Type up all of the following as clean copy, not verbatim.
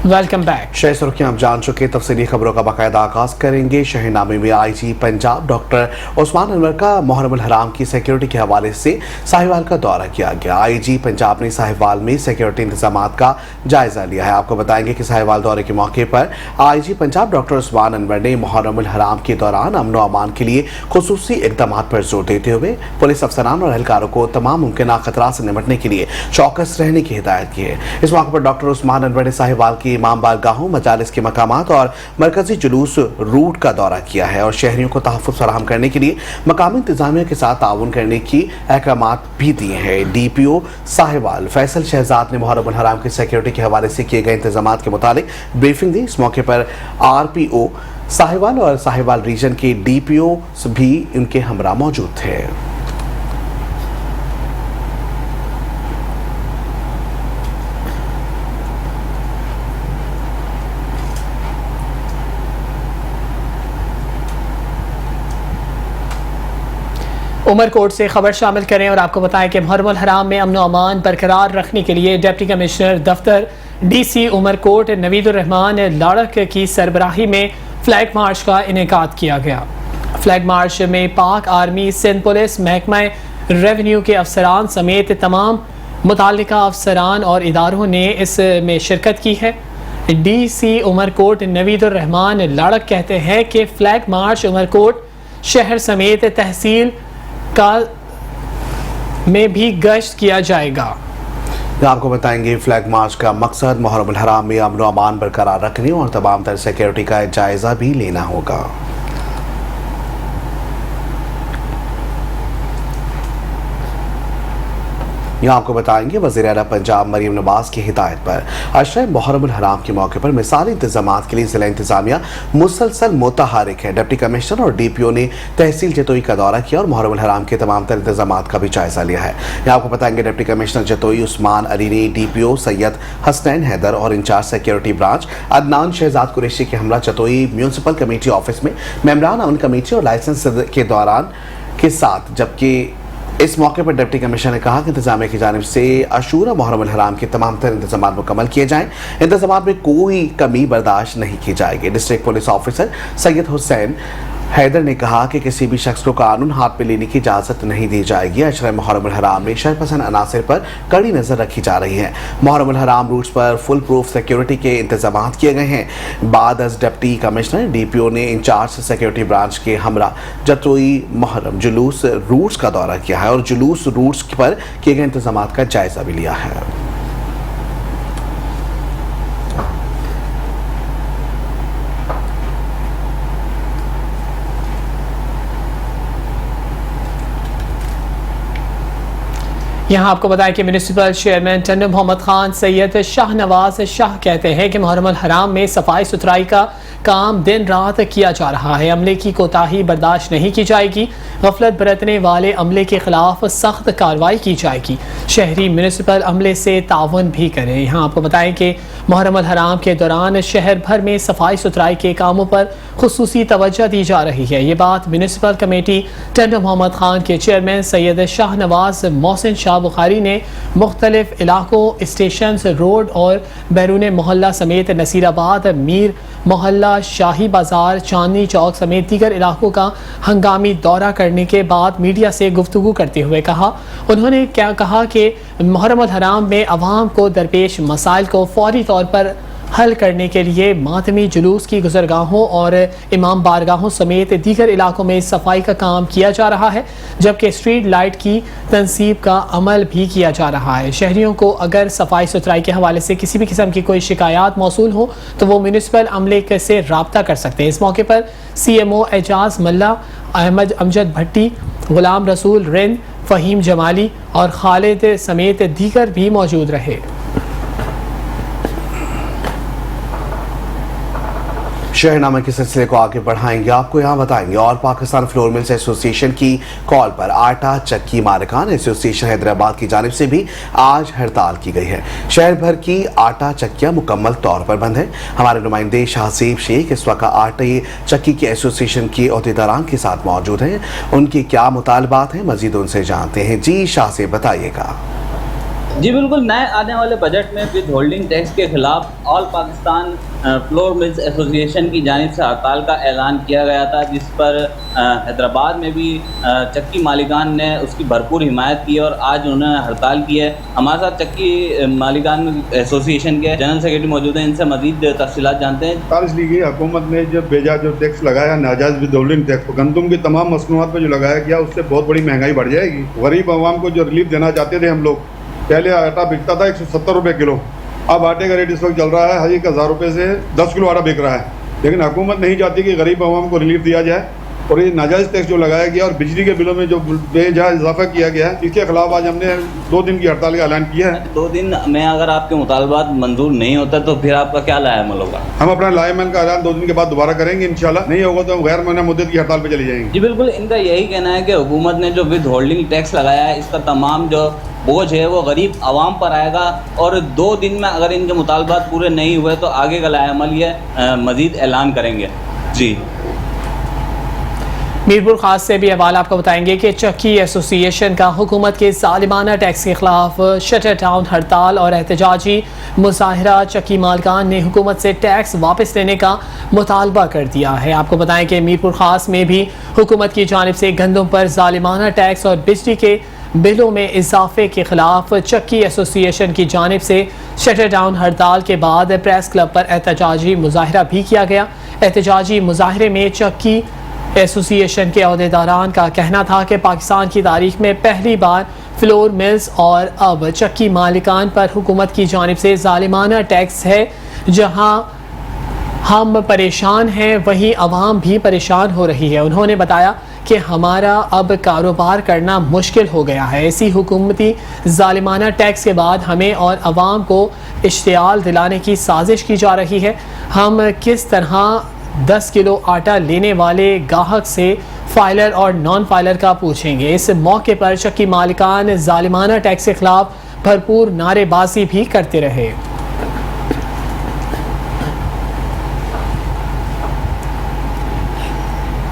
Welcome back. शहर सुर्खियां आप जान चुके, तफसीली खबरों का बाकायदा आगाज करेंगे। शहरनामे में आईजी पंजाब डॉक्टर उस्मान अनवर का मुहर्रम हराम की सिक्योरिटी के हवाले से साहिवाल का दौरा किया गया। आईजी पंजाब ने साहिवाल में सिक्योरिटी इंतजाम का जायजा लिया है। आपको बताएंगे कि साहिवाल दौरे के मौके पर आईजी पंजाब डॉक्टर उस्मान अनवर ने मुहर्रम हराम के दौरान अमन व अमान के लिए खुसूसी इकदाम पर जोर देते हुए पुलिस अफसरान और एहलकारों को तमाम मुमकिन खतरात से निपटने के लिए चौकस रहने की हिदायत की है। इस मौके पर डॉक्टर उस्मान अनवर ने साहिवाल की इमाम बारगाहों, मजालिस के मकामात और मरकजी जुलूस रूट का दौरा किया है और शहरियों को तहफ़्फ़ुज़ फराहम करने के लिए मकामी इंतजामिया के साथ ताउन करने की अहकामात भी दिए हैं। DPO साहिवाल फैसल शहजाद ने मुहर्रम हराम की सिक्योरिटी के हवाले से किए गए इंतजामात के मुताबिक ब्रीफिंग दी। इस मौके पर RPO साहिवाल और साहिवाल रीजन के DPO भी उनके हमरा मौजूद थे। उमरकोट से खबर शामिल करें और आपको बताएं कि मुहर्रम हराम में अमन व अमान बरकरार रखने के लिए डिप्टी कमिश्नर दफ्तर DC उमरकोट नवीदुर रहमान लाड़क की सरबराही में फ्लैग मार्च का इनेकाद किया गया। फ्लैग मार्च में पाक आर्मी, सिंध पुलिस, महकमा रेवेन्यू के अफसरान समेत तमाम मुताल्लिका अफसरान और इदारों ने इसमें शिरकत की है। DC उमरकोट नवीदुर रहमान लाड़क कहते हैं कि फ्लैग मार्च उमरकोट शहर समेत तहसील का में भी गश्त किया जाएगा। आपको बताएंगे फ्लैग मार्च का मकसद मुहर्रम हराम में अमन व अमान बरकरार रखने और तमाम तरह सिक्योरिटी का जायजा भी लेना होगा। यहाँ आपको बताएंगे वज़ीर आला पंजाब मरीम नवाज की हिदायत पर अशरा मुहर्रम हराम के मौके पर मिसाली इंतजाम के लिए जिला इंतजामिया मुसलसल मुतहरिक है। डिप्टी कमिश्नर और DPO ने तहसील जतोई का दौरा किया और मुहर्रम हराम के तमाम तर इंतजाम का भी जायजा लिया है। यहाँ आपको बताएंगे डिप्टी कमिश्नर जतोई उस्मान अली ने DPO सैयद हसनैन हैदर और incharge security branch Adnan Shahzad Qureshi के हमरा जतोई म्यूनसिपल कमेटी ऑफिस में मेम्बरान अमन कमेटी और लाइसेंस के दौरान के साथ, जबकि इस मौके पर डिप्टी कमिश्नर ने कहा कि इंतजामिया की जानिब से अशूरा मुहर्रम हराम के तमाम तर इंतजाम मुकम्मल किए जाएं। इंतजाम में कोई कमी बर्दाश्त नहीं की जाएगी। District police officer Syed Hussain Haider ने कहा कि किसी भी शख्स को कानून हाथ में लेने की इजाज़त नहीं दी जाएगी। अशरा मुहर्रम हराम में शरपसंद अनासर पर कड़ी नज़र रखी जा रही है। मुहर्रम हराम रूट्स पर फुल प्रूफ सिक्योरिटी के इंतजाम किए गए हैं। बाद अज डिप्टी कमिश्नर DPO ने इंचार्ज सिक्योरिटी ब्रांच के हमरा जतोई मुहर्रम जुलूस रूट्स का दौरा किया है और जुलूस रूट्स पर किए गए इंतजाम का जायजा भी लिया है। यहाँ आपको बताएं कि म्यूनिसिपल चेयरमैन टंडन मोहम्मद खान सैयद शाहनवाज शाह कहते हैं कि मुहर्रम हराम में सफाई सुथराई का काम दिन रात किया जा रहा है। अमले की कोताही बर्दाश्त नहीं की जाएगी। गफलत बरतने वाले अमले के खिलाफ सख्त कार्रवाई की जाएगी। शहरी म्यूनिसिपल अमले से तावन भी करें। यहाँ आपको बताएं कि मुहर्रम हराम के दौरान शहर भर में सफाई सुथराई के कामों पर खुसूसी तवज्जो दी जा रही है। ये बात म्यूनिसिपल कमेटी टंडन मोहम्मद खान के चेयरमैन सैयद शाहनवाज मोहसिन शाह बुखारी ने मुख्तलिफ इलाकों, स्टेशन रोड और बैरून मोहल्ला समेत नसीराबाद, मीर मोहल्ला, शाही बाजार, चांदनी चौक समेत दीगर इलाकों का हंगामी दौरा करने के बाद मीडिया से गुफ्तगू करते हुए कहा। उन्होंने क्या कहा कि मुहर्रम हराम में अवाम को दरपेश मसाइल को फौरी तौर पर हल करने के लिए मातमी जुलूस की गुजरगाहों और इमाम बारगाहों समेत दीगर इलाकों में सफाई का काम किया जा रहा है, जबकि स्ट्रीट लाइट की तनसीब का अमल भी किया जा रहा है। शहरियों को अगर सफाई सुथराई के हवाले से किसी भी किस्म की कोई शिकायत मौसूल हो तो वो म्यूनिसिपल अमले से रब्ता कर सकते हैं। इस मौके पर CMO एजाज मल्ला, अहमद अमजद भट्टी, गुलाम रसूल रिंद, फ़हीम जमाली और खालिद समेत दीगर भी मौजूद रहे। शहरनामे के सिलसिले को आगे बढ़ाएंगे। आपको यहाँ बताएंगे और पाकिस्तान फ्लोर मिल्स एसोसिएशन की कॉल पर आटा चक्की मालिकान एसोसिएशन हैदराबाद की जानिब से भी आज हड़ताल की गई है। शहर भर की आटा चक्कियाँ मुकम्मल तौर पर बंद है। हमारे नुमाइंदे शाहसेब शेख इस वक्त आटे चक्की के एसोसिएशन के अहदेदारान के साथ मौजूद हैं। उनकी क्या मुतालबात हैं, मजीद उनसे जानते हैं। जी शाहसेब, बताइएगा। जी बिल्कुल, नए आने वाले बजट में विद होल्डिंग टैक्स के खिलाफ all Pakistan flour mills association की जानिब से हड़ताल का ऐलान किया गया था, जिस पर हैदराबाद में भी चक्की मालिकान ने उसकी भरपूर हिमायत की और आज उन्होंने हड़ताल की है। हमारे साथ चक्की मालिकान एसोसिएशन के जनरल सेक्रेटरी मौजूद हैं, इनसे मजीद तफसीलात जानते हैं। 45 लीगी हुकूमत ने जो बेजा जो टैक्स लगाया नाजायज़ विद होल्डिंग टैक्स, गंदम की तमाम मसनूआत पर जो लगाया गया, उससे बहुत बड़ी महंगाई बढ़ जाएगी। गरीब आवाम को जो रिलीफ देना चाहते थे हम लोग, पहले आटा बिकता था 170 रुपये किलो, अब आटे का रेट इस वक्त चल रहा है 1000 रुपये से 10 किलो आटा बिक रहा है। लेकिन हुकूमत नहीं चाहती कि गरीब आवाम को रिलीफ दिया जाए, और ये नाजायज़ टैक्स जो लगाया गया और बिजली के बिलों में जो बेजा इजाफा किया गया है, इसके खिलाफ आज हमने 2 दिन की हड़ताल का ऐलान किया है। 2 दिन में अगर आपके मुतालबात मंजूर नहीं होता तो फिर आपका क्या लाएमल होगा? हम अपना लाएमल का ऐलान 2 दिन के बाद दोबारा करेंगे इंशाल्लाह। नहीं होगा तो हम गैर मना मुद्दत की हड़ताल पर चली जाएंगे। जी बिल्कुल, इनका यही कहना है कि हुकूमत ने जो विद होल्डिंग टैक्स लगाया है, इसका तमाम जो बोझ है वो गरीब आवाम पर आएगा, और 2 दिन में अगर इनके मुतालबात पूरे नहीं हुए तो आगे का लाएमल ये मज़ीद ऐलान करेंगे। जी मीरपुर खास से भी हवाला आपको बताएंगे कि चक्की एसोसिएशन का हुकूमत के ज़ालिमाना टैक्स के खिलाफ शटर डाउन हड़ताल और एहतजाजी मुजाहरा। चक्की मालिकान ने हुकूमत से टैक्स वापस लेने का मुतालबा कर दिया है। आपको बताएं कि मीरपुर खास में भी हुकूमत की जानिब से गंदम पर ज़ालिमाना टैक्स और बिजली के बिलों में इजाफे के खिलाफ चक्की एसोसिएशन की जानिब से शटर डाउन हड़ताल के बाद प्रेस क्लब पर एहतजाजी मुजाहरा भी किया गया। एहतजाजी मुजाहरे में चक्की एसोसिएशन के अहदेदारान का कहना था कि पाकिस्तान की तारीख में पहली बार फ्लोर मिल्स और अब चक्की मालिकान पर हुकूमत की जानिब से ज़ालिमाना टैक्स है। जहां हम परेशान हैं वहीं आवाम भी परेशान हो रही है। उन्होंने बताया कि हमारा अब कारोबार करना मुश्किल हो गया है। ऐसी हुकूमती ज़ालिमाना टैक्स के बाद हमें और आवाम को इश्तियाल दिलाने की साजिश की जा रही है। हम किस तरह 10 किलो आटा लेने वाले गाहक से फाइलर और नॉन फाइलर का पूछेंगे। इस मौके पर चक्की मालिकान ज़ालिमाना टैक्स के खिलाफ भरपूर नारेबाजी भी करते रहे।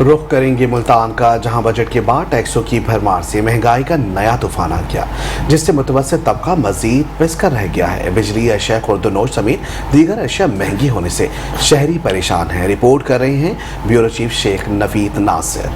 रुख करेंगे मुल्तान का, जहां बजट के बाद टैक्सों की भरमार से महंगाई का नया तूफान आ गया, जिससे मुतवस्सित तबका मजीद पिसकर रह गया है। बिजली, अशिया, खुर्दनोश समेत दीगर अशिया महंगी होने से शहरी परेशान हैं। रिपोर्ट कर रहे हैं ब्यूरो चीफ शेख नवीद नासिर।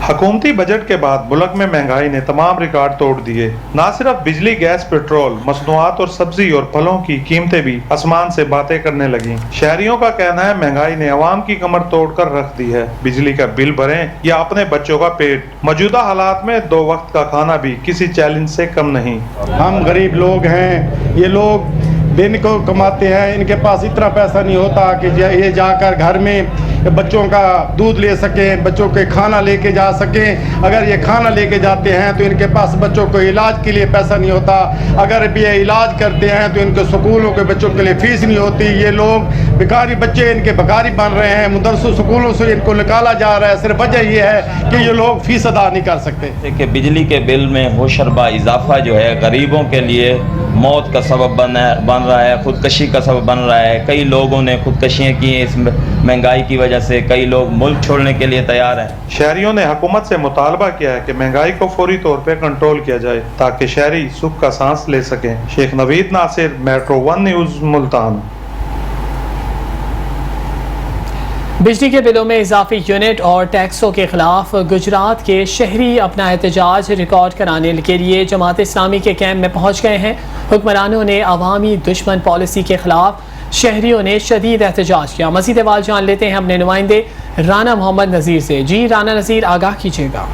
हुकूमती बजट के बाद मुल्क में महंगाई ने तमाम रिकॉर्ड तोड़ दिए। न सिर्फ बिजली, गैस, पेट्रोल, मसनूआत और सब्जी और फलों की कीमतें भी आसमान से बातें करने लगी। शहरियों का कहना है महंगाई ने आवाम की कमर तोड़कर रख दी है। बिजली का बिल भरें या अपने बच्चों का पेट, मौजूदा हालात में 2 वक्त का खाना भी किसी चैलेंज से कम नहीं। हम गरीब लोग हैं, ये लोग दिन को कमाते हैं, इनके पास इतना पैसा नहीं होता कि ये जाकर घर में बच्चों का दूध ले सकें, बच्चों के खाना लेके जा सकें। अगर ये खाना लेके जाते हैं तो इनके पास बच्चों को इलाज के लिए पैसा नहीं होता। अगर भी ये इलाज करते हैं तो इनके स्कूलों के बच्चों के लिए फ़ीस नहीं होती। ये लोग बेकारी बच्चे इनके बेकारी बन रहे हैं, मदरसों स्कूलों से इनको निकाला जा रहा है। सिर्फ वजह ये है कि ये लोग फ़ीस अदा नहीं कर सकते। कि बिजली के बिल में होशरबा इजाफा जो है गरीबों के लिए मौत का सबब बन रहा है, खुदकशी का सबब बन रहा है। कई लोगों ने खुदकशियाँ की इस महंगाई की वजह से, कई लोग मुल्क छोड़ने के लिए तैयार हैं। शहरियों ने हुकूमत से मुतालबा किया है कि महंगाई को फौरी तौर पर कंट्रोल किया जाए ताकि शहरी सुख का सांस ले सकें। Sheikh Naveed Nasir, Metro 1 news, Multan. बिजली के बिलों में इजाफी यूनिट और टैक्सों के खिलाफ गुजरात के शहरी अपना एहतजाज रिकॉर्ड कराने के लिए जमात इस्लामी के कैंप में पहुंच गए हैं। हुक्मरानों ने अवामी दुश्मन पॉलिसी के खिलाफ शहरियों ने शदीद एहतजाज किया। मज़ीद अहवाल जान लेते हैं अपने नुमाइंदे राना मोहम्मद नज़ीर से। जी राना नज़ीर, आगाह कीजिएगा।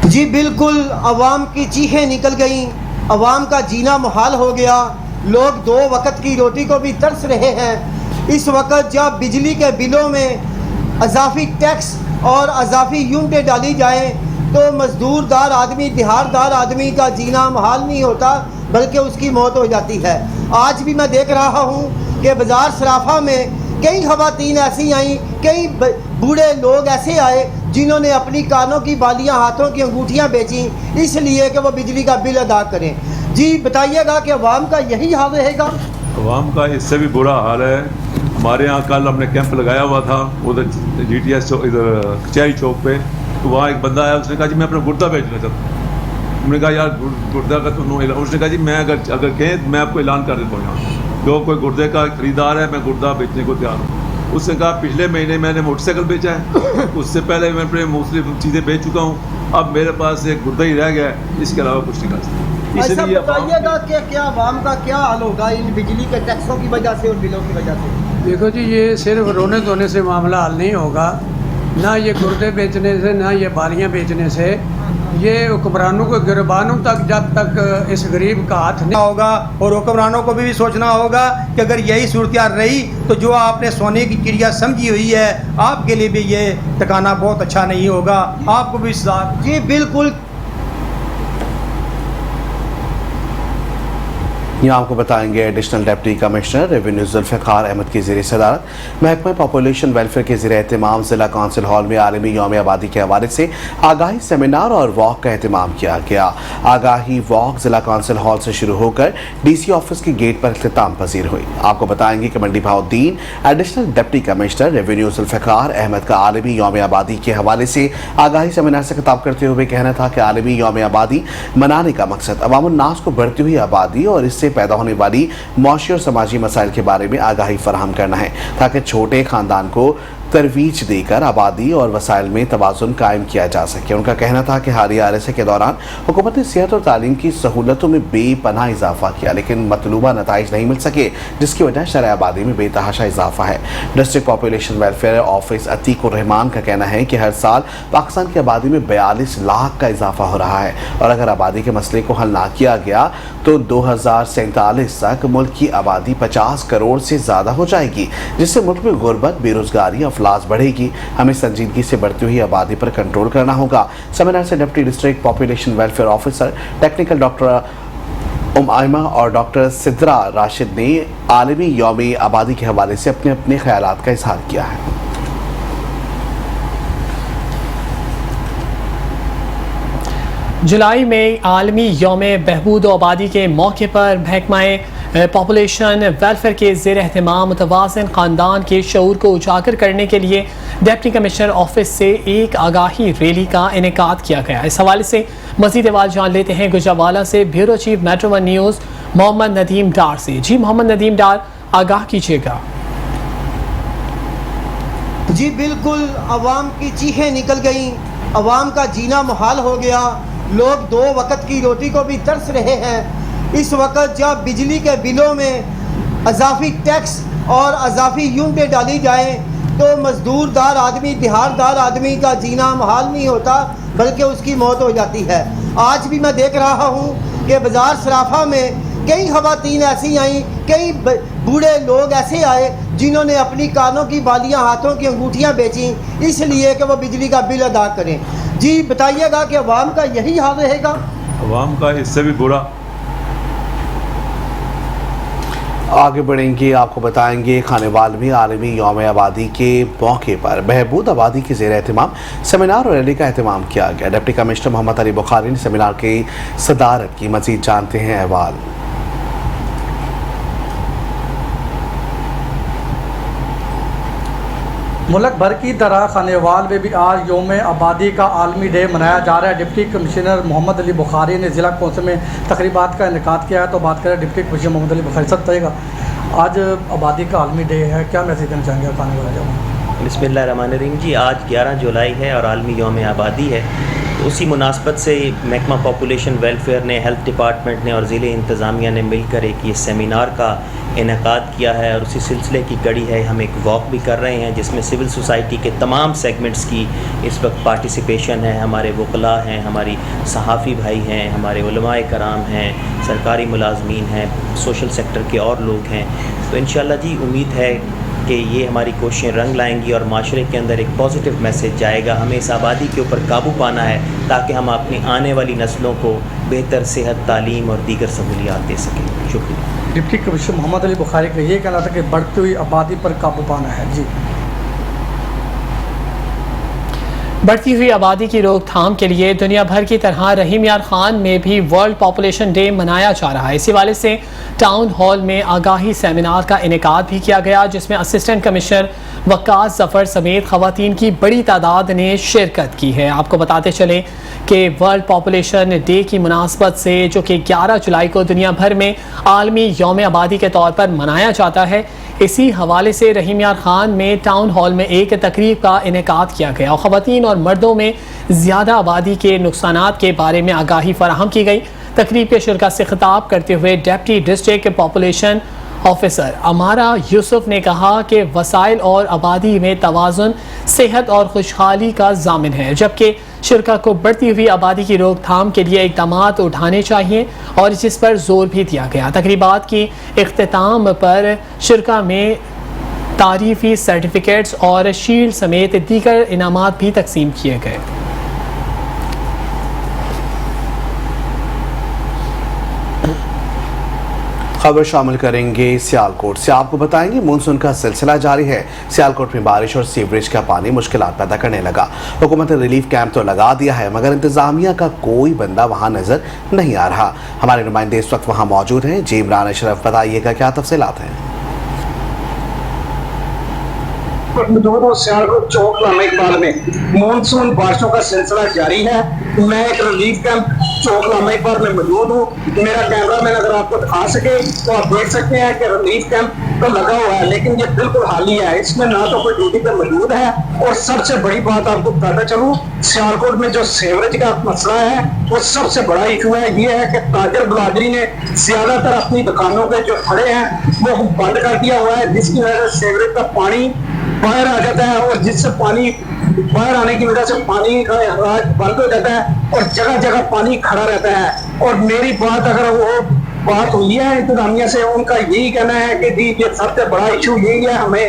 जी बिल्कुल, अवाम की चीखें निकल गई, अवाम का जीना मुहाल हो गया। लोग 2 वक्त की रोटी को भी तरस रहे हैं। इस वक्त जब बिजली के बिलों में अजाफी टैक्स और अजाफी यूनिटें डाली जाएं तो मजदूरदार आदमी, दिहाड़दार आदमी का जीना मुहाल नहीं होता, बल्कि उसकी मौत हो जाती है। आज भी मैं देख रहा हूँ कि बाज़ार सराफा में कई ख़वातीन ऐसी आईं, कई बूढ़े लोग ऐसे आए जिन्होंने अपनी कानों की बालियाँ, हाथों की अंगूठियाँ बेची इसलिए कि वो बिजली का बिल अदा करें। जी बताइएगा कि अवाम का यही हाल रहेगा? अवाम का इससे भी बुरा हाल है। हमारे यहाँ कल हमने कैंप लगाया हुआ था उधर GTS इधर कचहरी चौक पे, तो वहाँ एक बंदा आया, उसने कहा जी मैं अपना गुर्दा बेचना चाहता हूँ। हमने कहा यार गुर्दा का तो उसने कहा जी मैं अगर कहें तो मैं आपको ऐलान कर देता हूँ यहाँ, जो कोई गुर्दे का खरीदार है मैं गुर्दा बेचने को तैयार हूँ। उसने कहा पिछले महीने मैंने मोटरसाइकिल बेचा है, उससे पहले मैं अपने मुख्तलिफ चीज़ें बेच चुका हूँ, अब मेरे पास एक गुर्दा ही रह गया है, इसके अलावा कुछ नहीं कर सकता। ऐसा बताइएगा कि क्या आवाम का क्या हाल होगा इन बिजली के टैक्सों की वजह से और बिलों की वजह से? देखो जी, ये सिर्फ रोने धोने से मामला हल नहीं होगा, ना ये गुर्दे बेचने से, ना ये बालियाँ बेचने से। ये हुक्मरानों को गिरबानों तक जब तक इस गरीब का हाथ नहीं होगा, और हुक्मरानों को भी सोचना होगा कि अगर यही सूरत रही तो जो आपने सोने की चिड़िया समझी हुई है, आपके लिए भी ये ठिकाना बहुत अच्छा नहीं होगा, आपको भी साथ। जी बिल्कुल। यहाँ आपको बताएंगे additional deputy commissioner revenue Zulfiqar Ahmad की ज़ेर सदारत महकमा पॉपुलेशन वेलफेयर के ज़ेर एहतमाम ज़िला काउंसिल हॉल में आलमी यौम आबादी के हवाले से आगाही सेमिनार और वॉक का एहतमाम किया गया। आगाही वॉक ज़िला काउंसिल हॉल से शुरू होकर DC ऑफिस के गेट पर इख्तिताम पजीर हुई। आपको बताएंगे कि Mandi Bahauddin additional deputy commissioner revenue Zulfiqar Ahmed का आलमी यौम आबादी के हवाले से आगाही सेमिनार से खिताब करते हुए कहना था कि आलमी यौम आबादी मनाने का मकसद अवामुन्नास को बढ़ती हुई आबादी और इससे पैदा होने वाली मौशी और समाजी मसाइल के बारे में आगाही फराहम करना है, ताकि छोटे खानदान को तरवीज देकर आबादी और वसाइल में तवाज़ुन कायम किया जा सके। उनका कहना था कि हालिया RSA के दौरान हुकूमत ने सेहत और तालीम की सहूलतों में बेपनाह इजाफा किया, लेकिन मतलूबा नताइज नहीं मिल सके, जिसकी वजह शरह आबादी में बेतहाशा इजाफा है। District population welfare office Atiqur Rahman का कहना है कि हर साल पाकिस्तान की आबादी में 42 लाख का इजाफा हो रहा है, और अगर आबादी के मसले को हल ना किया गया तो 2047 तक मुल्क की आबादी 50 करोड़ से ज़्यादा हो जाएगी, जिससे मुल्क में गुर्बत, बेरोजगारी, अफलास बढ़ेगी। हमें संजीदगी से बढ़ती हुई आबादी पर कंट्रोल करना होगा। सेमिनार से deputy district population welfare officer technical doctor Umaima और डॉक्टर सिद्रा राशिद ने आलमी यौम आबादी के हवाले से अपने अपने ख्यालात का इजहार किया है। जुलाई में आलमी यौम बहबूद आबादी के मौके पर महकमाए पॉपुलेशन वेलफेयर के ज़ेर एहतमाम मुतवाज़िन ख़ानदान के शऊर को उजागर करने के लिए डिप्टी कमिश्नर ऑफिस से एक आगाही रैली का इनेकाद किया गया। इस हवाले से मज़ीद अहवाल जान लेते हैं गुजरावाला से bureau chief Metro 1 news Mohammad Nadeem Dar से। जी मोहम्मद नदीम डार, आगाह कीजिएगा। जी बिल्कुल, अवाम की चीखें निकल गई, अवाम का जीना मुहाल हो गया, लोग 2 वक्त की रोटी को भी तरस रहे हैं। इस वक्त जब बिजली के बिलों में अजाफी टैक्स और अजाफी यूनिटें डाली जाए तो मजदूरदार आदमी, दिहाड़दार आदमी का जीना मुहाल नहीं होता, बल्कि उसकी मौत हो जाती है। आज भी मैं देख रहा हूँ कि बाज़ार सराफा में कई खवातीन ऐसी आई, कई बूढ़े लोग ऐसे आए जिन्होंने अपनी कानों की बालियाँ, हाथों की अंगूठियाँ बेची, इसलिए कि वो बिजली का बिल अदा करें। जी बताइएगा कि अवाम का यही हाल रहेगा? अवाम का इससे भी बुरा। आगे बढ़ेंगे, आपको बताएंगे खानेवाल में आलमी यौम आबादी के मौके पर बहबूद आबादी के ज़ेर एहतमाम सेमिनार और रैली का एहतमाम किया गया। डिप्टी कमिश्नर मोहम्मद अली बुखारी ने सेमिनार की सदारत की। मज़ीद जानते हैं अहवाल। मुल्क भर की तरह खानेवाल में भी आज यौम आबादी का आलमी डे मनाया जा रहा है। डिप्टी कमिश्नर मोहम्मद अली बुखारी ने ज़िला कौंसिल में तकरीबात का इनेकाद किया है। तो बात करें डिप्टी कमिश्नर मोहम्मद अली बुखारी साहब, बताइएगा आज आबादी का आलमी डे है, क्या मैसेज देना चाहेंगे खानेवाला जवान? बिस्मिल्लाहिर्रहमानिर्रहीम जी, आज 11 जुलाई है और आलमी यौम आबादी है, तो उसी मुनासबत से महकमा पॉपुलेशन वेलफेयर ने, हेल्थ डिपार्टमेंट ने और ज़िले इंतज़ामिया ने मिलकर एक ये सेमिनार का इनेकाद किया है और उसी सिलसिले की कड़ी है हम एक वॉक भी कर रहे हैं, जिसमें सिविल सोसाइटी के तमाम सेगमेंट्स की इस वक्त पार्टिसिपेशन है। हमारे वकला हैं, हमारी सहाफ़ी भाई हैं, हमारे उलमाए कराम हैं, सरकारी मुलाजमीन हैं, सोशल सेक्टर के और लोग हैं। तो इंशाअल्लाह जी उम्मीद है कि ये हमारी कोशिशें रंग लाएंगी और माशरे के अंदर एक पॉजिटिव मैसेज जाएगा। हमें इस आबादी के ऊपर काबू पाना है ताकि हम अपनी आने वाली नस्लों को बेहतर सेहत, तालीम और दीगर सहूलियात दे सकें। शुक्रिया। डिप्टी कमिश्नर मोहम्मद अली बुखारी का ये कहना था कि बढ़ती हुई आबादी पर काबू पाना है। जी बढ़ती हुई आबादी की रोकथाम के लिए दुनिया भर की तरह रहीम यार खान में भी वर्ल्ड पॉपुलेशन डे मनाया जा रहा है। इसी वाले से टाउन हॉल में आगाही सेमिनार का इनेकाद भी किया गया, जिसमें असिस्टेंट कमिश्नर वक्कास जफर समेत खवातीन की बड़ी तादाद ने शिरकत की है। आपको बताते चलें कि वर्ल्ड पॉपुलेशन डे की मुनासबत से, जो कि 11 जुलाई को दुनिया भर में आलमी यौम आबादी के तौर पर मनाया जाता है, इसी हवाले से रहीम यार खान में टाउन हॉल में एक तकरीब का इनेकाद किया गया और ख़वातीन और मर्दों में ज़्यादा आबादी के नुकसानात के बारे में आगाही फराहम की गई। तकरीब के शिरकत से खिताब करते हुए डिप्टी डिस्ट्रिक्ट पॉपुलेशन ऑफिसर अमारा यूसुफ ने कहा कि वसाइल और आबादी में तवाज़ुन सेहत और खुशहाली का ज़ामिन है, जबकि शिरका को बढ़ती हुई आबादी की रोकथाम के लिए इक़दाम उठाने चाहिए और जिस पर जोर भी दिया गया। तकरीबात की इख्तिताम पर शिरका में तारीफ़ी सर्टिफिकेट्स और शील्ड समेत दीगर इनामात भी तकसीम किए गए। खबर शामिल करेंगे सियालकोट से। आपको बताएंगे मानसून का सिलसिला जारी है। सियालकोट में बारिश और सीवरेज का पानी मुश्किलात पैदा करने लगा। हुकूमत ने रिलीफ कैंप तो लगा दिया है, मगर इंतजामिया का कोई बंदा वहां नजर नहीं आ रहा। हमारे नुमाइंदे इस वक्त वहां मौजूद हैं। जी इमरान अशरफ, बताइएगा क्या तफसीलात हैं। सियालकोट चौक लामा इकबाल में मानसून बारिशों का सिलसिला जारी है। मैं एक रिलीफ कैंप चौक लामा इकबाल में मौजूद हूँ। मेरा कैमरा मैन अगर आपको दिखा सके तो आप देख सकते हैं कि रिलीफ कैंप तो लगा हुआ है, लेकिन ये बिल्कुल खाली है। इसमें ना तो कोई ड्यूटी पे मौजूद है, और सबसे बड़ी बात आपको बताता चलूँ, सियालकोट में जो सीवरेज का मसला है वो सबसे बड़ा इशू है। ये है कि ताजर बिरादरी ने ज्यादातर अपनी दुकानों के जो खड़े हैं वो बंद कर दिया हुआ है, जिसकी वजह से सीवरेज का पानी बाहर आ जाता है, और जिससे पानी बाहर आने की वजह से पानी का राज बंद हो जाता है और जगह जगह पानी खड़ा रहता है। और मेरी बात अगर वो बात हुई है इंतजामिया से, उनका यही कहना है कि जी ये सबसे बड़ा इशू यही है, हमें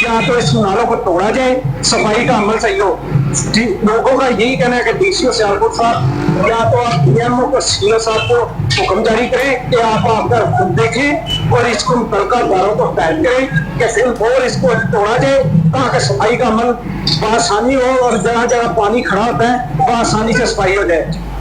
या तो इस नालों को तोड़ा जाए, सफाई का अमल सही हो। लोगों का यही कहना है कि डीसीओ सियालकोट साहब या तो आप डीएमओ को सीओ साहब को हुक्म जारी करें कि आप आपका खुद देखें और इसको मुतल्लिका अदारों को हिदायत करें कि फिलहाल इसको तोड़ा जाए, ताकि सफाई का अमल बआसानी हो और जगह जगह पानी खड़ा होता है बआसानी से सफाई हो जाए।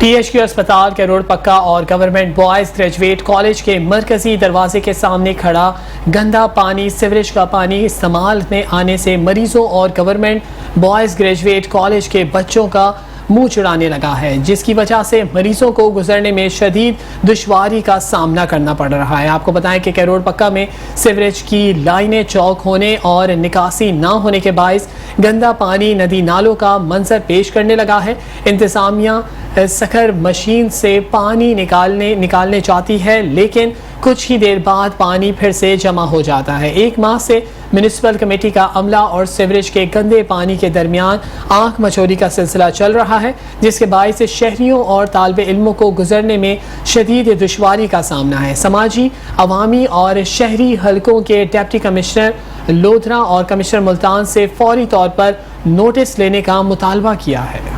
PHQ अस्पताल के रोड पक्का और गवर्नमेंट बॉयज़ ग्रेजुएट कॉलेज के मरकजी दरवाजे के सामने खड़ा गंदा पानी, सीवरेज का पानी इस्तेमाल में आने से मरीजों और गवर्नमेंट बॉयज़ ग्रेजुएट कॉलेज के बच्चों का मुंह चिढ़ाने लगा है, जिसकी वजह से मरीजों को गुजरने में शदीद दुश्वारी का सामना करना पड़ रहा है। आपको बताएं कि रोड पक्का में सीवरेज की लाइनें चौक होने और निकासी ना होने के बायस गंदा पानी नदी नालों का मंजर पेश करने लगा है। इंतजामिया सखर मशीन से पानी निकालने चाहती है, लेकिन कुछ ही देर बाद पानी फिर से जमा हो जाता है। एक माह से म्यूनिसिपल कमेटी का अमला और सीवरेज के गंदे पानी के दरमियान आंख मचोरी का सिलसिला चल रहा है, जिसके बायस शहरियों और तालिबे इल्मों को गुजरने में शदीद दुश्वारी का सामना है। समाजी, अवामी और शहरी हलकों के डिप्टी कमिश्नर लोधरा और कमिश्नर मुल्तान से फौरी तौर पर नोटिस लेने का मुतालबा किया है।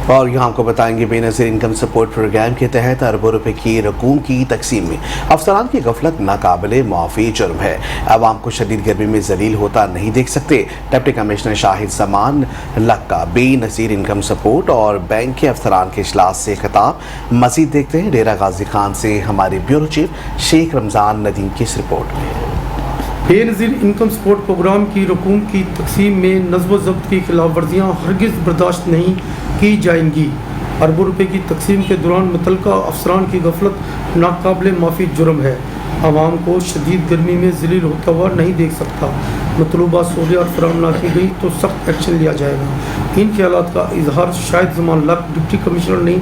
और यहाँ आपको बताएंगे बेनज़ीर इनकम सपोर्ट प्रोग्राम के तहत अरबों रुपए की रकूम की तकसीम में अफसरान की गफलत नाकाबिले माफ़ी जुर्म है। आवाम को शदीद गर्मी में जलील होता नहीं देख सकते। Deputy commissioner Shahid Zaman Lakka Benazir income support और बैंक के अफसरान के इजलास से खिताब। मज़ीद देखते हैं डेरा गाजी खान से हमारे ब्यूरो चीफ शेख रमज़ान नदीम की इस रिपोर्ट में। बेनज़ीर इनकम सपोर्ट प्रोग्राम की रकूम की तकसीम में नज़्म व ज़ब्त की खिलाफ वर्जियाँ हरगिज़ बर्दाश्त नहीं की जाएंगी। अरबों रुपए की तकसीम के दौरान मुतल्लिका अफसरान की गफलत नाकाबिले माफ़ी जुर्म है। आवाम को शदीद गर्मी में ज़लील होता हुआ नहीं देख सकता। मतलूबा सहूलियात फराहम ना की गई तो सख्त एक्शन लिया जाएगा। इन ख्यालात का इजहार Shahid Zaman luck deputy commissioner ने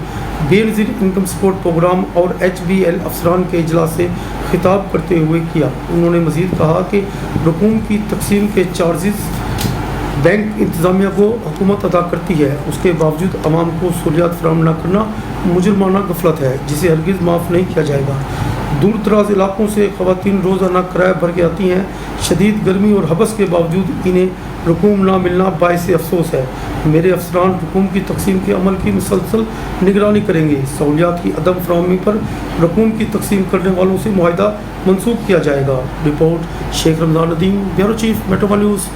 बेनज़ीर इनकम सपोर्ट प्रोग्राम और HBL अफसरान के इजलास से खिताब करते हुए किया। उन्होंने मज़ीद कहा कि रकूम की तकसीम के चार्जेस बैंक इंतज़ामिया को हुकूमत अदा करती है, उसके बावजूद आवाम को सहूलियात फराहम न करना मुजरमाना गफलत है, जिसे हरगिज़ माफ़ नहीं किया जाएगा। दूर दराज इलाकों से ख़वातीन रोज़ाना किराया भर के आती हैं। शदीद गर्मी और हबस के बावजूद इन्हें रकूम ना मिलना बाइस अफसोस है। मेरे अफसरान रकूम की तकसीम के अमल की मुसलसल निगरानी करेंगे। सहूलियात की अदम फराहमी पर रकूम की तकसीम करने वालों से मुआहिदा मनसूख किया जाएगा। Report Sheikh Ramzan Nadeem, bureau chief Metro news,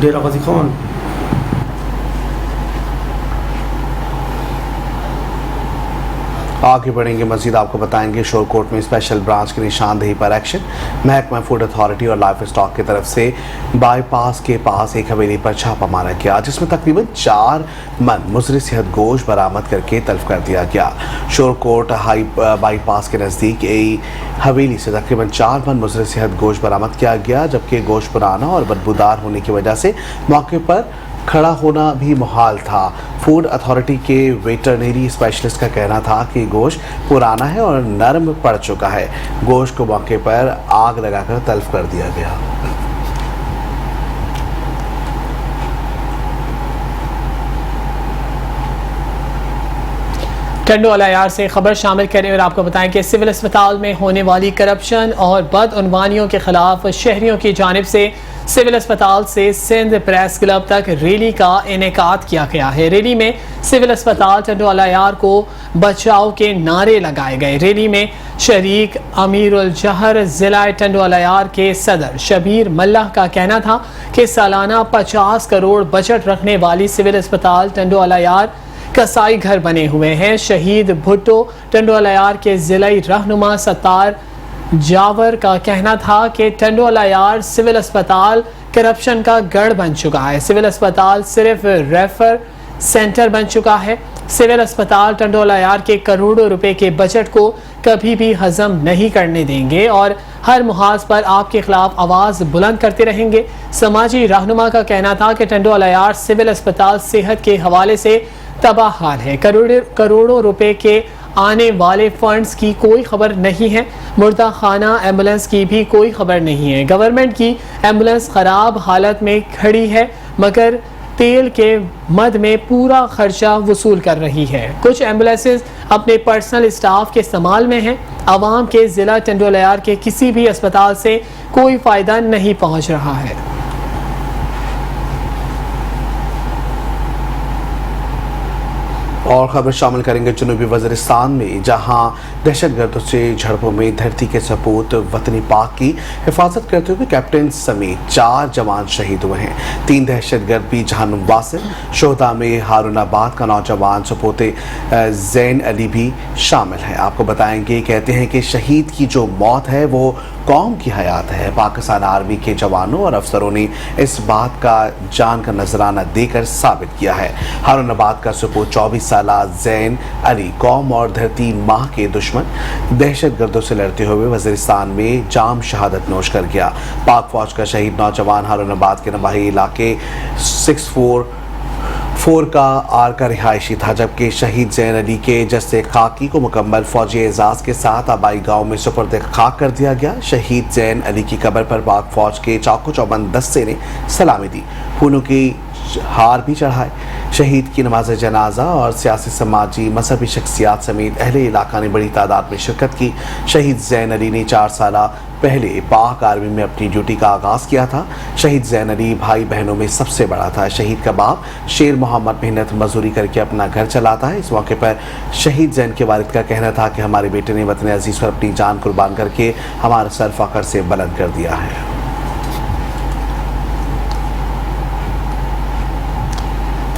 Dera Ghazi Khan. आगे बढ़ेंगे मजीद, आपको बताएंगे शोरकोट में स्पेशल ब्रांच की निशानदेही पर एक्शन। महकमा फूड अथॉरिटी और लाइफ स्टॉक की तरफ से बाईपास के पास एक हवेली पर छापा मारा गया, जिसमें तकरीबन 4 मन मुज़र सेहत गोश्त बरामद करके तल्फ कर दिया गया। शोरकोट हाई बाईपास के नज़दीक एक हवेली से तकरीबन 4 मन मुज़र सेहत गोश्त बरामद किया गया, जबकि गोश्त पुराना और बदबूदार होने की वजह से मौके पर खड़ा होना भी मुहाल था। फूड अथॉरिटी के वेटरनरी स्पेशलिस्ट का कहना था कि गोश्त पुराना है और नरम पड़ चुका है। गोश्त को मौके पर आग लगाकर तल्फ कर दिया गया। टंडो अलायार से खबर शामिल करें और आपको बताएं कि सिविल अस्पताल में होने वाली करप्शन और बदउनवानियों के खिलाफ शहरियों की जानिब से सिविल अस्पताल से सिंध प्रेस क्लब तक रैली का इनेकाद किया गया है। रैली में सिविल अस्पताल टंडो अलायार को बचाव के नारे लगाए गए। रैली में शरीक अमीरुल जहर जिला टंडो अलायार के सदर शबीर मल्लाह का कहना था कि सालाना 50 करोड़ बजट रखने वाली सिविल अस्पताल टंडो अलायार कसाई घर बने हुए हैं। शहीद भुट्टो टंडो अलायार के जिलाई रहनुमा सत्तार जावर का कहना था कि टंडो अलायार सिविल अस्पताल करप्शन का गढ़ बन चुका है। सिविल अस्पताल सिर्फ रेफर सेंटर बन चुका है। सिविल अस्पताल टंडो अलायार के करोड़ों रुपए के बजट को कभी भी हजम नहीं करने देंगे और हर मुहाज पर आपके खिलाफ आवाज़ बुलंद करते रहेंगे। समाजी रहनुमा का कहना था कि टंडो अलायार सिविल अस्पताल सेहत के हवाले से तबाह हाल है। करोड़ों रुपए के आने वाले फंड्स की कोई खबर नहीं है। मुर्दा खाना एम्बुलेंस की भी कोई खबर नहीं है। गवर्नमेंट की एम्बुलेंस ख़राब हालत में खड़ी है मगर तेल के मद में पूरा खर्चा वसूल कर रही है। कुछ एम्बुलेंसेज अपने पर्सनल स्टाफ के इस्तेमाल में हैं। आवाम के ज़िला टंडो अलायार के किसी भी अस्पताल से कोई फ़ायदा नहीं पहुँच रहा है। और खबर शामिल करेंगे जनूबी वज़ीरिस्तान में, जहां दहशतगर्दों से झड़पों में धरती के सपूत वतनी पाक की हिफाजत करते हुए कैप्टन समेत 4 जवान शहीद हुए हैं। 3 दहशतगर्द भी जहन्नुम वासिल। शोहदा में हारूनाबाद का नौजवान सपोते जैन अली भी शामिल है। आपको बताएंगे, कहते हैं कि शहीद की जो मौत है वो कौम की हयात है। पाकिस्तान आर्मी के जवानों और अफसरों ने इस बात का जान का नजराना देकर साबित किया है। हारूनाबाद का सपूत 24 साला जैन अली कौम और धरती माह के दुश्मन दहशतगर्दों से लड़ते हुए वज़ीरिस्तान में जाम शहादत नोश कर गया। पाक फौज का शहीद नौजवान हारूनाबाद के नवाही इलाके 644 का आर का रिहायशी था, जबकि शहीद जैन अली के जस्से खाकी को मुकम्मल फौजी एजाज के साथ आबाई गांव में सुपुर्द खाक कर दिया गया। शहीद जैन अली की कब्र पर पाक फौज के चाकू चौबंद दस्ते ने सलामी दी, फूलों की हार भी चढ़ाए। शहीद की नमाज जनाजा और सियासी समाजी मजहबी शख्सियात समेत अहले इलाका ने बड़ी तादाद में शिरकत की। शहीद जैन अली ने 4 साल पहले पाक आर्मी में अपनी ड्यूटी का आगाज़ किया था। शहीद जैन अली भाई बहनों में सबसे बड़ा था। शहीद का बाप शेर मोहम्मद मेहनत मजदूरी करके अपना घर चलाता है। इस मौके पर शहीद जैन के वालिद का कहना था कि हमारे बेटे ने वतन अजीज़ पर अपनी जान कुर्बान करके हमारा सर फ़ख्र से बुलंद कर दिया है।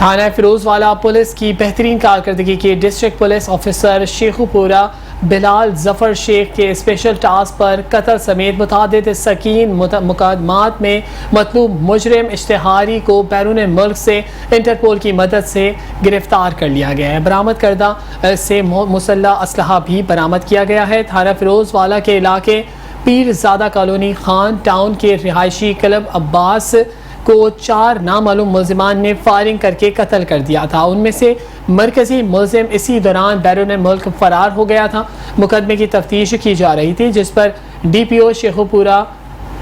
थाना फिरोजवाला पुलिस की बेहतरीन कारकर्दगी के district police officer Sheikhupura Bilal Zafar Sheikh के स्पेशल टास्क पर कत्ल समेत मुतादिद सकीन मुकदमात में मतलूब मुजरिम इश्तिहारी को बैरून मुल्क से इंटरपोल की मदद से गिरफ्तार कर लिया गया है। बरामद करदा से मुसल्ला असलहा भी बरामद किया गया है। थाना फिरोजवाला के इलाके पीरजादा कॉलोनी खान टाउन के रिहायशी क्लब अब्बास को 4 नामालूम मुल्जिमान ने फायरिंग करके कत्ल कर दिया था। उनमें से मरकजी मुल्जिम इसी दौरान बैरून मुल्क फरार हो गया था। मुकदमे की तफ्तीश की जा रही थी, जिस पर DPO शेखुपुरा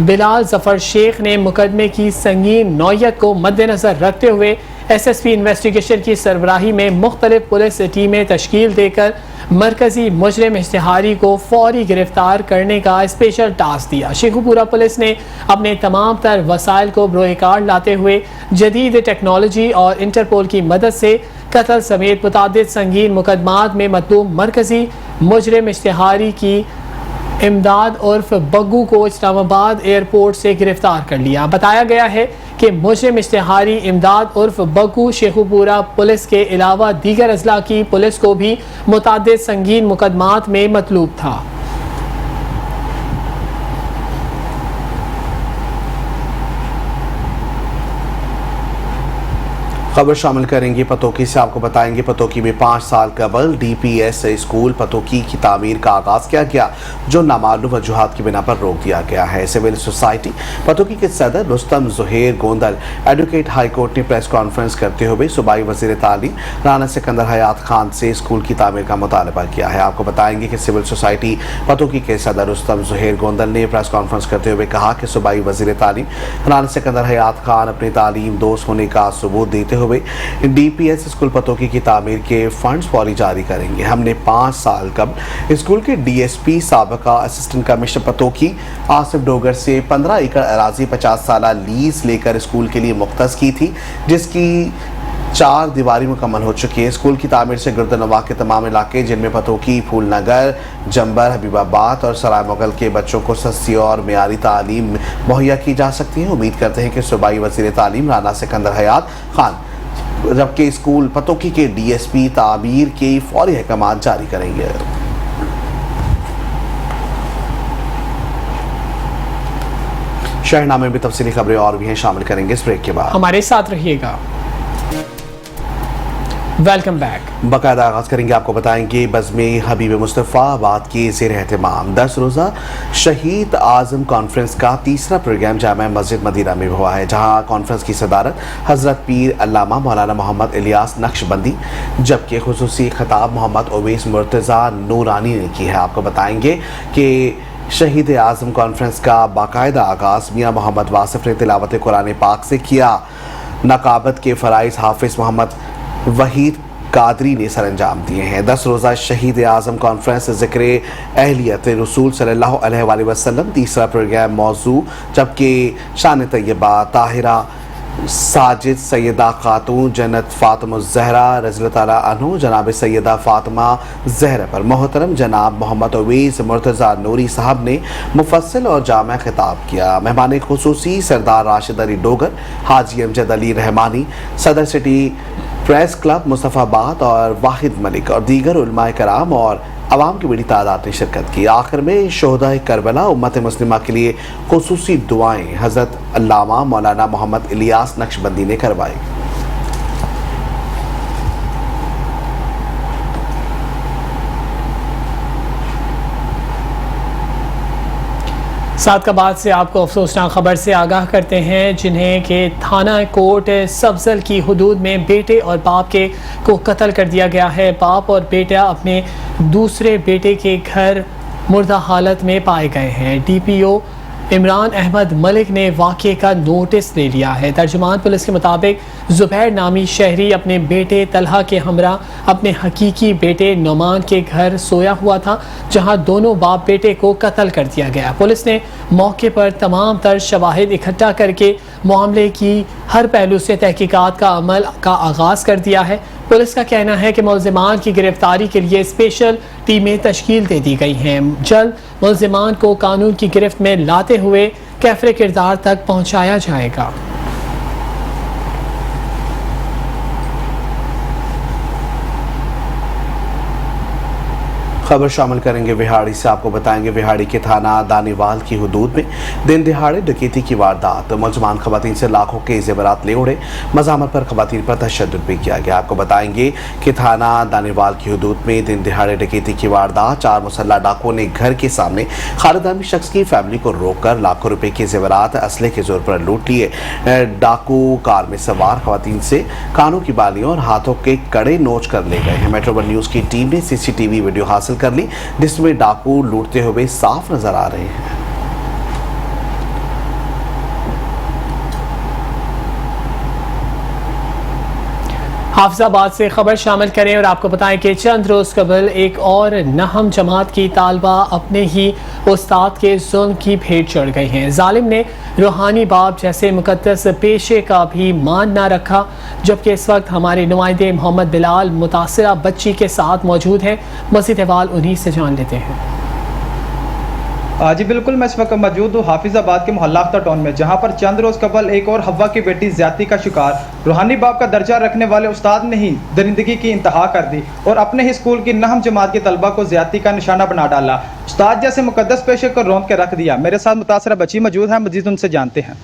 बिलाल जफर शेख ने मुकदमे की संगीन नौयत को मद्देनजर रखते हुए SSP इन्वेस्टिगेशन की सरबराही में मुख्तलिफ पुलिस टीमें तश्कील देकर मरकजी मुजरिम इश्तिहारी को फौरी गिरफ्तार करने का स्पेशल टास्क दिया। शेखुपुरा पुलिस ने अपने तमाम तर वसाइल को बरोए कार लाते हुए जदीद टेक्नोलॉजी और इंटरपोल की मदद से कत्ल समेत मुतादिद संगीन मुकदमात में मतलूब मरकजी मुजरिम इश्तिहारी की इमदाद उर्फ बग्गू को इस्लामाबाद एयरपोर्ट से गिरफ्तार कर लिया। बताया गया है कि मुजरिम इश्तिहारी इमदाद उर्फ बग्गू शेखुपुरा पुलिस के अलावा दीगर अजला की पुलिस को भी मुतादिद संगीन मुकदमात में मतलूब था। खबर शामिल करेंगे पतोकी से। आपको बताएंगे पतोकी में 5 साल कबल DPS स्कूल पतोकी की तामीर का आगाज किया गया, जो नामालूम वजूहात की बिना पर रोक दिया गया है। सिविल सोसाइटी पतोकी के सदर Rustam Zuhair Gondal advocate high court ने प्रेस कॉन्फ्रेंस करते हुए सूबाई वज़ीर तालीम राना सिकंदर हयात खान से स्कूल की तामीर का मुतालबा किया है। आपको बताएंगे कि सिविल सोसाइटी पतोकी के सदर रुस्तम ज़ुहैर गोंदल ने प्रेस कॉन्फ्रेंस करते हुए कहा कि सूबाई वज़ीर तालीम राना सिकंदर हयात खान अपनी तालीम दोस्त होने का सबूत देते हुए DPS स्कूल पतोकी की तामीर के फंड्स फौरी जारी करेंगे। हमने 5 साल कबल स्कूल के DSP साबका असिस्टेंट कमिश्नर पतोकी आसिफ डोगर से 15 एकड़ अराजी 50 साल लीज लेकर स्कूल के लिए मुख्तस की थी, जिसकी 4 दीवारी मुकम्मल हो चुकी है। स्कूल की तामीर से गिरदनवा के तमाम इलाके जिनमें पतोकी, फूलनगर, जंबर, हबीबाबाद और सराय मुगल के बच्चों को सस्ती और मेयारी तालीम मुहैया की जा सकती है। उम्मीद करते हैं कि सूबाई वज़ीर तालीम राना सिकंदर हयात खान जबकि स्कूल पतोकी के DSP तामीर के फौरी अहकाम जारी करेंगे। शहरनामे में तफसीली खबरें और भी हैं, शामिल करेंगे इस ब्रेक के बाद। हमारे साथ रहिएगा। Welcome back. बाकायदा आगाज करेंगे। आपको बताएंगे बज़्मे हबीब मुस्तफ़ाबाद के ज़ेर एहतमाम 10 रोज़ा शहीद आज़म कॉन्फ्रेंस का तीसरा प्रोग्राम जामा मस्जिद मदीना में हुआ है, जहां कॉन्फ्रेंस की सदारत हज़रत पीर अल्लामा मौलाना मोहम्मद इलियास नक्शबंदी जबकि खुसूसी खिताब मोहम्मद उवैस मुर्तज़ा नूरानी ने की है। आपको बताएंगे कि शहीद आज़म कॉन्फ्रेंस का बाकायदा आगाज़ मियाँ मोहम्मद वासिफ ने तिलावत कुरान पाक से किया। नकाबत के फ़राइज़ हाफिज़ मोहम्मद वहीद कादरी ने सर अंजाम दिए हैं। 10 रोज़ा शहीद आज़म कॉन्फ्रेंस ज़िक्र अहलियत रसूल सल्लल्लाहु अलैहि वसल्लम तीसरा प्रोग्राम मौजू, जबकि शान तैयबा ताहिरा साजिद सैयदा खातून जन्नत फ़ातिमा ज़हरा रज़ियल्लाहु ताला अन्हु जनाब सैयदा फ़ातिमा ज़हरा पर मोहतरम जनाब मोहम्मद उवैस मुर्तज़ा नूरी साहब ने मुफस्सिल और जामा खिताब किया। मेहमान खुसूसी सरदार राशिद अली डोगर, हाजी अमजद अली रहमानी, सदर सिटी प्रेस क्लब मुस्तफ़ाबाद और वाहिद मलिक और दीगर उलमाए कराम और आवाम की बड़ी तादाद ने शिरकत की। आखिर में शोहदाए करबला उम्मत मुस्लिमा के लिए खुसूसी दुआएं हज़रत अल्लामा मौलाना मोहम्मद इलियास नक्शबंदी ने करवाई। साथ का बाद से आपको अफसोसनाक खबर से आगाह करते हैं, जिन्हें कि थाना कोर्ट सब्जल की हुदूद में बेटे और बाप के को कत्ल कर दिया गया है। बाप और बेटा अपने दूसरे बेटे के घर मुर्दा हालत में पाए गए हैं। DPO इमरान अहमद मलिक ने वाक़े का नोटिस ले लिया है। तर्जुमान पुलिस के मुताबिक ज़ुबैर नामी शहरी अपने बेटे तलहा के हमरा अपने हकीकी बेटे नुमान के घर सोया हुआ था, जहां दोनों बाप बेटे को कत्ल कर दिया गया। पुलिस ने मौके पर तमाम तर शवाहिद इकट्ठा करके मामले की हर पहलू से तहकीकात का अमल का आगाज़ कर दिया है। पुलिस का कहना है कि मुल्ज़िमान की गिरफ्तारी के लिए स्पेशल टीमें तश्कील दे दी गई हैं। जल्द मुल्ज़िमान को कानून की गिरफ्त में लाते हुए कैफरे किरदार तक पहुँचाया जाएगा। खबर शामिल करेंगे विहाड़ी से। आपको बताएंगे विहाड़ी के थाना दानीवाल की हुदूद में दिन दिहाड़े डकैती की वारदात। मुल्ज़िमान खवातीन से लाखों के जेवरात ले उड़े। मज़ामत पर खवातीन पर तशद्दुद भी किया गया। आपको बताएंगे कि थाना दानीवाल की हुदूद में दिन दिहाड़े डकैती की वारदात। 4 मुसल्ला डाकुओं ने घर के सामने खालिदानी शख्स की फैमिली को रोककर लाखों रुपए के जेवरात असले के जोर पर लूट लिए। डाकू कार में सवार खवातीन से कानों की बालियों और हाथों के कड़े नोच कर ले गए हैं। मेट्रो वन न्यूज़ की टीम ने CCTV वीडियो हासिल कर ली, जिसमें डाकू लूटते हुए साफ नजर आ रहे हैं। हाफिजाबाद से खबर शामिल करें और आपको बताएं कि चंद रोज कबल एक और नहम जमात की तालबा अपने ही उस्ताद के जुल्म की भेंट चढ़ गई हैं। जालिम ने रूहानी बाप जैसे मुकद्दस पेशे का भी मान ना रखा, जबकि इस वक्त हमारे नुमाइंदे मोहम्मद बिलाल मुतासिरा बच्ची के साथ मौजूद हैं। मज़ीद अहवाल उन्हीं से जान लेते हैं। जी बिल्कुल, मैं इस वक्त मौजूद हूँ हाफिजाबाद के मोहल्ला अख्तर टाउन में, जहाँ पर चंद रोज़ कबल एक और हवा की बेटी ज्यादती का शिकार रूहानी बाप का दर्जा रखने वाले उस्ताद ने ही दरिंदगी की इंतहा कर दी और अपने ही स्कूल की नहम जमात के तलबा को ज्यादती का निशाना बना डाला। उस्ताद जैसे मुकद्दस पेशे को रौंद के रख दिया। मेरे साथ मुतासरा बच्ची मौजूद है, मजीद उनसे जानते हैं।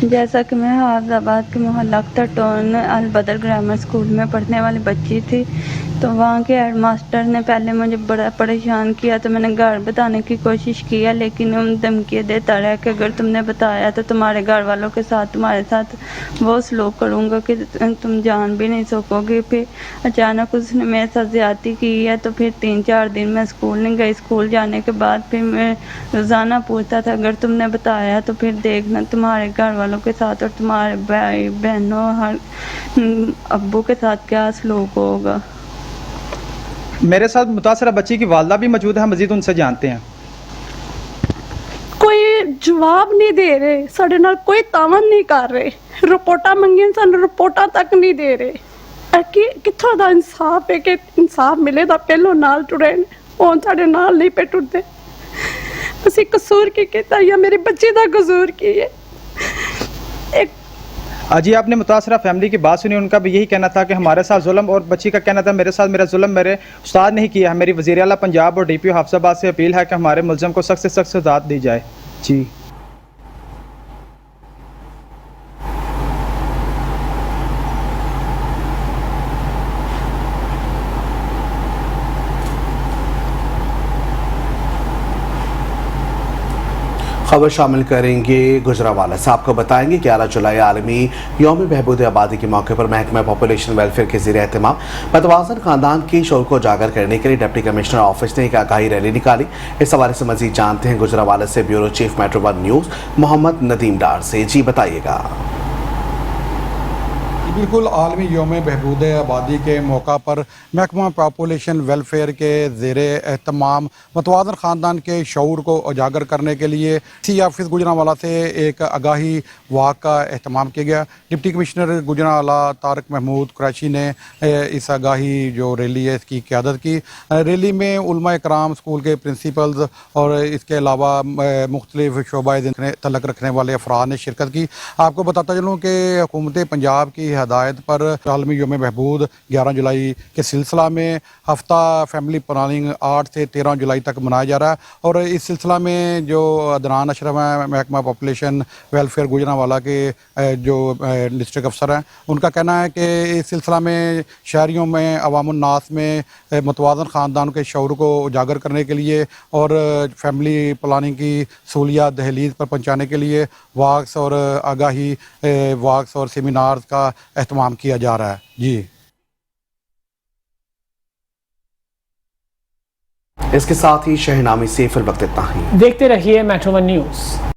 जैसा कि मैं हाफिजाबाद के मोहल्ला अख्तर टाउन अल बदर ग्रामर स्कूल में पढ़ने वाली बच्ची थी, तो वहाँ के हेड मास्टर ने पहले मुझे बड़ा परेशान किया, तो मैंने घर बताने की कोशिश किया, लेकिन उन धमकियाँ देता रहा कि अगर तुमने बताया तो तुम्हारे घर वालों के साथ तुम्हारे साथ वो सलूक करूँगा कि तुम जान भी नहीं सकोगे। फिर अचानक उसने मेरे साथ ज़्यादती की है, तो फिर 3-4 दिन मैं स्कूल नहीं गई। स्कूल जाने के बाद फिर मैं रोज़ाना पूछता था अगर तुमने बताया तो फिर देखना तुम्हारे घर वालों के साथ और तुम्हारे भाई बहनों हर अब्बू के साथ क्या सलूक होगा। मेरे साथ मुतासरा बच्ची की वालदा भी मौजूद है, मजीद उनसे जानते हैं। कोई जवाब नहीं दे रहे, साढ़े नाल कोई तावन नहीं कर रहे, रिपोर्टा मंगियां सन रिपोर्टा तक नहीं दे रहे। कि कित्थों दा इंसाफ है कि इंसाफ मिले दा पहलो नाल टुरे हुण साढ़े नाल नहीं पे टुरदे। असीं कसूर की कीता या मेरी बच्ची दा कसूर की है। जी आपने मुतासरा फैमिली की बात सुनी, उनका भी यही कहना था कि हमारे साथ जुल्म, और बच्ची का कहना था मेरे साथ मेरा जुल्म मेरे उस्ताद नहीं किया है। मेरी वज़ीर आला पंजाब और DPO हाफिजाबाद से अपील है कि हमारे मुलज़म को सख्त से सख्त सज़ा दी जाए। जी खबर शामिल करेंगे गुजरावाला से। आपको बताएंगे 11 जुलाई आलमी यौम बहबूद आबादी के मौके पर महकमा पॉपुलेशन वेलफेयर के ज़रिए एहतमाम मतवाज़न ख़ानदान की शौर को उजागर करने के लिए डिप्टी कमिश्नर ऑफिस ने एक आगाही रैली निकाली। इस हवाले से मजीद जानते हैं गुजरावाला से bureau chief Metro 1 news Mohammad Nadeem Dar से। जी बताइएगा। बिल्कुल, आलमी यौम बहबूद आबादी के मौका पर महकमा पॉपुलेशन वेलफेयर के ज़ेरे एहतमाम मतवाज़न ख़ानदान के शऊर को उजागर करने के लिए सी ऑफिस गुजरांवाला से एक आगाही वाक का एहतमाम किया गया। डिप्टी कमिश्नर गुजरांवाला तारक महमूद कुरैशी ने इस आगाही जो रैली है इसकी क़यादत की। रैली में उलमा इकराम, स्कूल के प्रिंसिपल्स और इसके अलावा मुख्तलिफ शोबा तल्लुक़ रखने वाले अफराद ने शिरकत की। आपको बताता चलूँ कि हुकूमत पंजाब की हदायत पर आलमी यौम बहबूद 11 जुलाई के सिलसिला में हफ्ता फैमिली प्लानिंग 8 से 13 जुलाई तक मनाया जा रहा है। और इस सिलसिला में जो अदनान अशरफ हैं महकमा पॉपुलेशन वेलफेयर गुजरांवाला के जो डिस्ट्रिक्ट अफसर हैं, उनका कहना है कि इस सिलसिला में शहरियों में अवामुन्नास में मतवाज़न ख़ानदान के शऊर को उजागर करने के लिए और फैमिली प्लानिंग की सहूलियात दहलीज पर पहुँचाने के लिए वाक्स और आगाही वाक्स और सेमिनार्स का एहतमाम किया जा रहा है। जी इसके साथ ही शहनामी से फिल वक्त इतना ही। देखते रहिए मेट्रो 1 न्यूज़।